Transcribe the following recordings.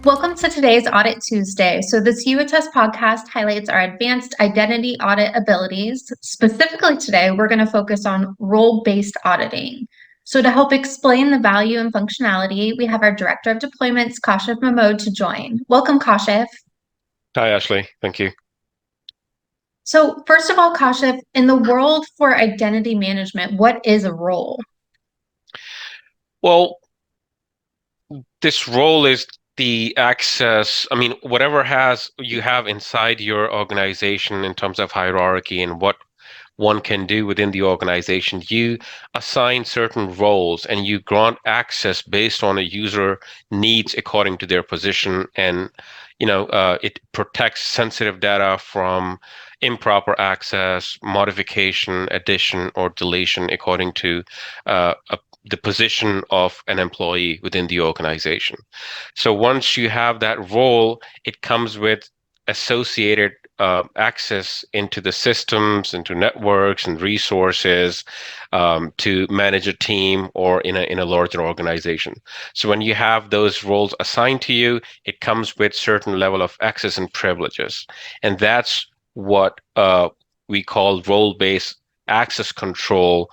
Welcome to today's Audit Tuesday. So, this YouAttest podcast highlights our advanced identity audit abilities. Specifically, today, we're going to focus on role based auditing. So, to help explain the value and functionality, we have our Director of Deployments, Kashif Mehmood, to join. Welcome, Kashif. Hi, Ashley. Thank you. So, first of all, Kashif, in the world for identity management, what is a role? Well, this role is the access, whatever has you have inside your organization in terms of hierarchy and what one can do within the organization. You assign certain roles and you grant access based on a user needs according to their position. And, it protects sensitive data from improper access, modification, addition, or deletion according to the position of an employee within the organization. So once you have that role, it comes with associated access into the systems, into networks and resources to manage a team or in a larger organization. So when you have those roles assigned to you, it comes with certain level of access and privileges, and that's what we call role-based access control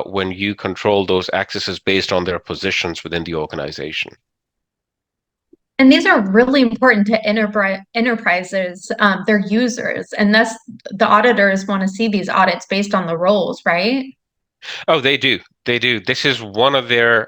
when you control those accesses based on their positions within the organization. And these are really important to enterprises, their users, and thus the auditors want to see these audits based on the roles, right? Oh, they do. They do. This is one of their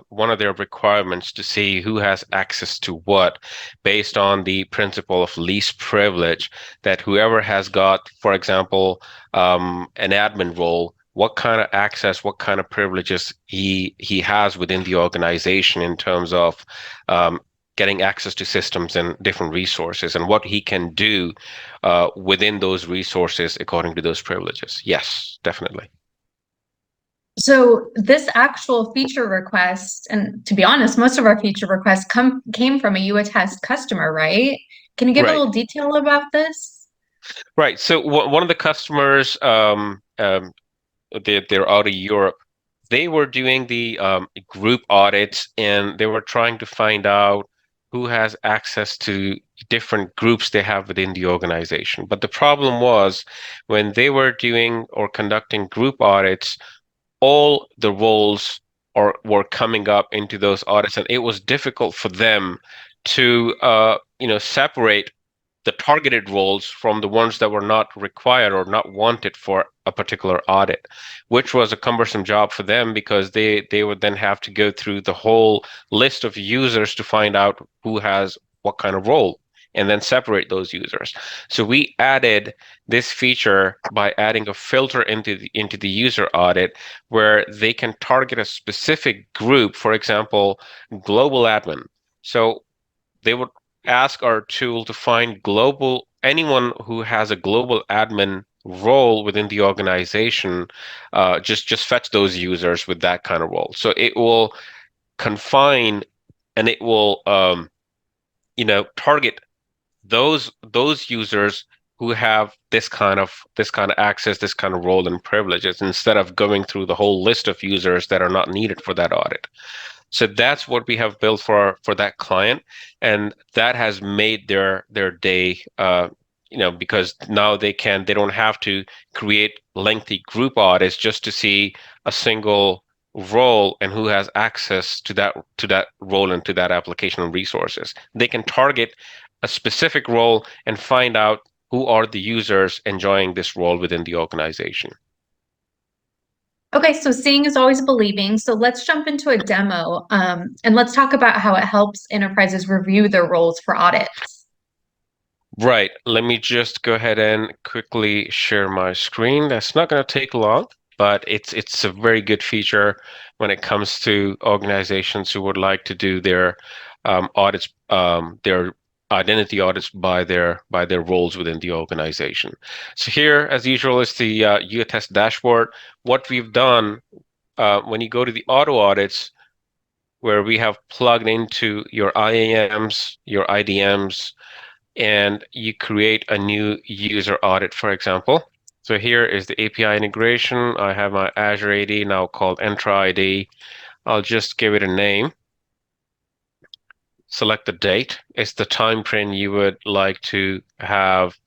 requirements to see who has access to what, based on the principle of least privilege. That whoever has got, for example, an admin role, what kind of access, what kind of privileges he has within the organization in terms of getting access to systems and different resources, and what he can do within those resources according to those privileges. Yes, definitely. So this actual feature request, and to be honest, most of our feature requests came from a UAttest customer, right? Can you give a Right. little detail about this? Right. So one of the customers, they're out of Europe. They were doing the group audits, and they were trying to find out who has access to different groups they have within the organization. But the problem was when they were doing or conducting group audits, all the roles were coming up into those audits, and it was difficult for them to separate the targeted roles from the ones that were not required or not wanted for a particular audit, which was a cumbersome job for them because they would then have to go through the whole list of users to find out who has what kind of role and then separate those users. So we added this feature by adding a filter into the user audit where they can target a specific group, for example, global admin. So they would ask our tool to find global anyone who has a global admin role within the organization. Just fetch those users with that kind of role. So it will confine and it will target those users who have this kind of access, this kind of role and privileges, instead of going through the whole list of users that are not needed for that audit. So that's what we have built for that client, and that has made their day. Because now they don't have to create lengthy group audits just to see a single role and who has access to that role and to that application and resources. They can target a specific role and find out who are the users enjoying this role within the organization. Okay, so seeing is always believing. So let's jump into a demo, and let's talk about how it helps enterprises review their roles for audits. Right. Let me just go ahead and quickly share my screen. That's not going to take long, but it's a very good feature when it comes to organizations who would like to do their audits, their identity audits by their roles within the organization. So here, as usual, is the UAttest dashboard. What we've done when you go to the auto audits, where we have plugged into your IAMs, your IDMs, and you create a new user audit, for example. So here is the API integration. I have my Azure AD now called Entra ID. I'll just give it a name. select the date. It's the time frame you would like to have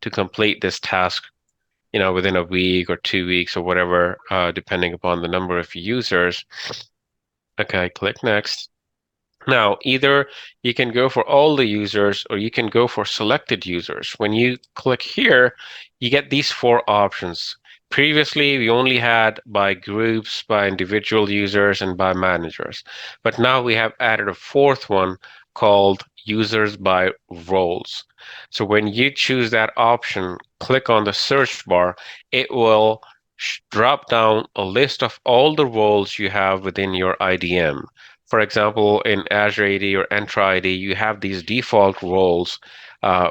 to complete this task, within a week or 2 weeks or whatever, depending upon the number of users. Okay, click next. Now, either you can go for all the users or you can go for selected users. When you click here, you get these four options. Previously, we only had by groups, by individual users, and by managers. But now we have added a fourth one called users by roles. So when you choose that option, click on the search bar, it will drop down a list of all the roles you have within your IDM. For example, in Azure AD or Entra ID, you have these default roles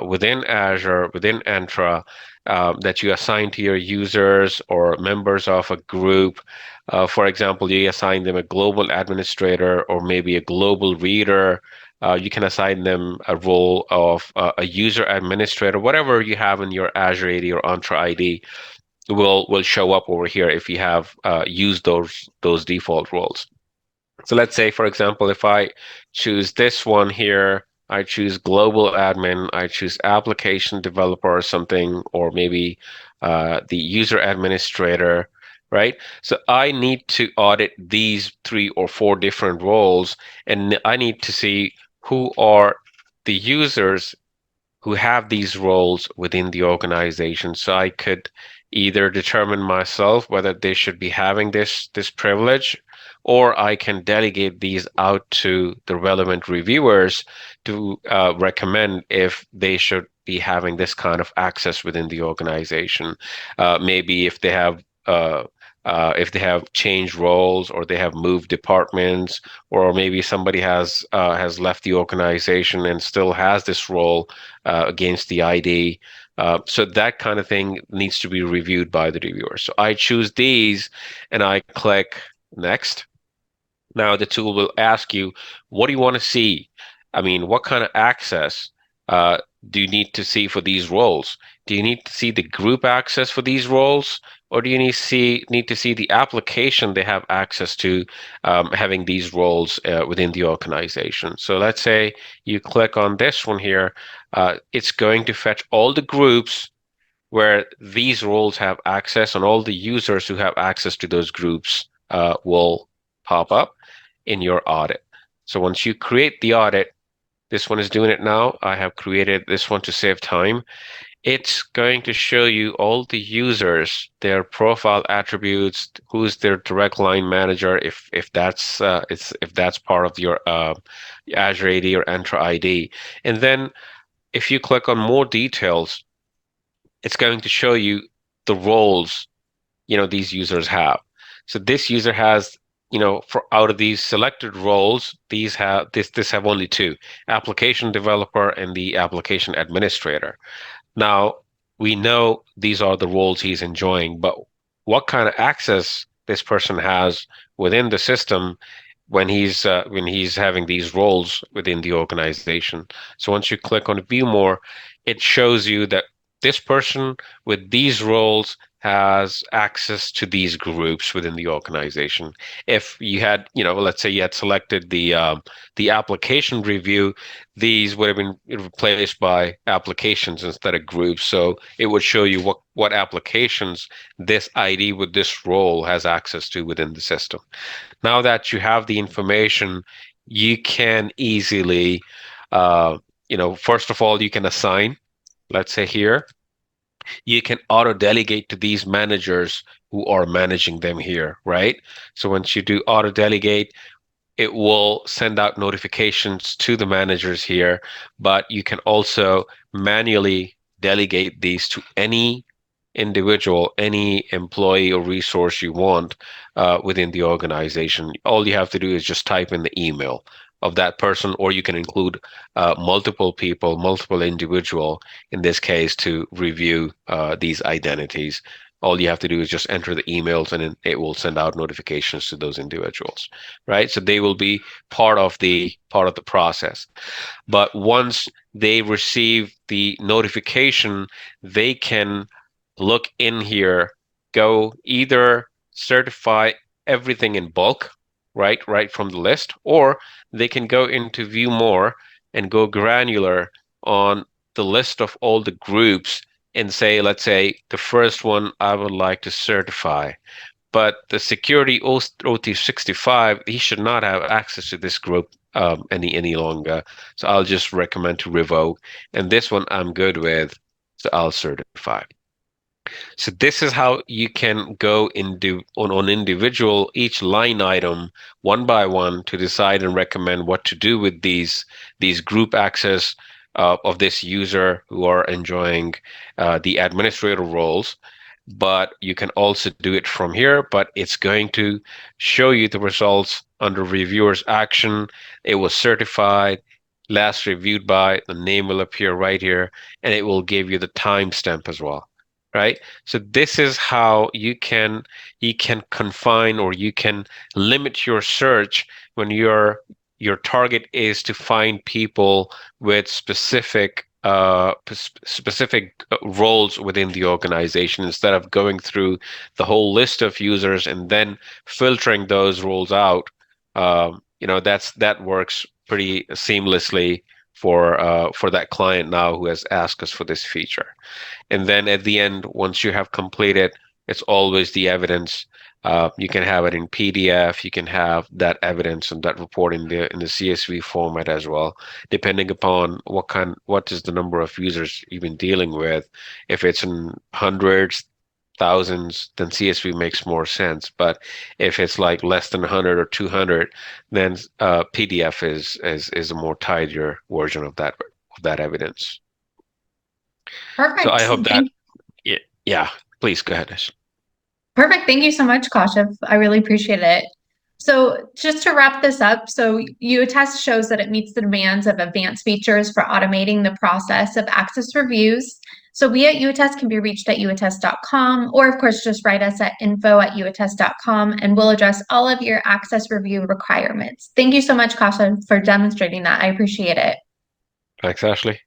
within Azure, within Entra, that you assign to your users or members of a group. For example, you assign them a global administrator or maybe a global reader. You can assign them a role of a user administrator. Whatever you have in your Azure AD or Entra ID will show up over here if you have used those default roles. So let's say, for example, if I choose this one here, I choose global admin, I choose application developer or something, or maybe the user administrator, right? So I need to audit these 3 or 4 different roles, and I need to see who are the users who have these roles within the organization. So I could either determine myself whether they should be having this privilege, or I can delegate these out to the relevant reviewers to recommend if they should be having this kind of access within the organization. Maybe if they have changed roles or they have moved departments, or maybe somebody has left the organization and still has this role against the ID. So that kind of thing needs to be reviewed by the reviewer. So I choose these and I click next. Now the tool will ask you, what do you want to see? I mean, what kind of access uh, do you need to see for these roles? Do you need to see the group access for these roles, or do you need to see the application they have access to, having these roles within the organization? So let's say you click on this one here. It's going to fetch all the groups where these roles have access, and all the users who have access to those groups will pop up in your audit. So once you create the audit, this one is doing it now. I have created this one to save time. It's going to show you all the users, their profile attributes, who's their direct line manager, if that's part of your Azure AD or Entra ID. And then if you click on more details, it's going to show you the roles these users have. So this user has, for out of these selected roles, this have only two: application developer and the application administrator. Now, we know these are the roles he's enjoying, but what kind of access this person has within the system when he's having these roles within the organization. So once you click on view more, it shows you that this person with these roles has access to these groups within the organization. If you had, let's say you had selected the application review, these would have been replaced by applications instead of groups. So it would show you what applications this ID with this role has access to within the system. Now that you have the information, you can easily, first of all, you can assign, let's say here, you can auto delegate to these managers who are managing them here, right? So once you do auto delegate, it will send out notifications to the managers here, but you can also manually delegate these to any individual, any employee or resource you want within the organization. All you have to do is just type in the email of that person, or you can include multiple people, multiple individual in this case to review these identities. All you have to do is just enter the emails and it will send out notifications to those individuals, right? So they will be part of the process. But once they receive the notification, they can look in here, go either certify everything in bulk, right from the list, or they can go into view more and go granular on the list of all the groups and say, let's say the first one I would like to certify. But the security OT65, he should not have access to this group any longer. So I'll just recommend to revoke. And this one I'm good with, so I'll certify. So this is how you can go into on individual each line item one by one to decide and recommend what to do with these group access of this user who are enjoying the administrator roles. But you can also do it from here, but it's going to show you the results under reviewer's action. It was certified, last reviewed by, the name will appear right here, and it will give you the timestamp as well. Right? So this is how you can confine, or you can limit your search when your target is to find people with specific roles within the organization, instead of going through the whole list of users and then filtering those roles out. That works pretty seamlessly for that client now who has asked us for this feature. And then at the end, once you have completed, it's always the evidence. You can have it in PDF. You can have that evidence and that report in the CSV format as well, depending upon what is the number of users you've been dealing with. If it's in hundreds, thousands, then CSV makes more sense. But if it's like less than 100 or 200, then PDF is a more tidier version of that evidence. So Perfect. I hope that, yeah, please go ahead. Perfect. Thank you so much, Kashif. I really appreciate it. So just to wrap this up, so YouAttest shows that it meets the demands of advanced features for automating the process of access reviews. So we at YouAttest can be reached at youattest.com, or of course, just write us at info@youattest.com, and we'll address all of your access review requirements. Thank you so much, Kashif, for demonstrating that. I appreciate it. Thanks, Ashley.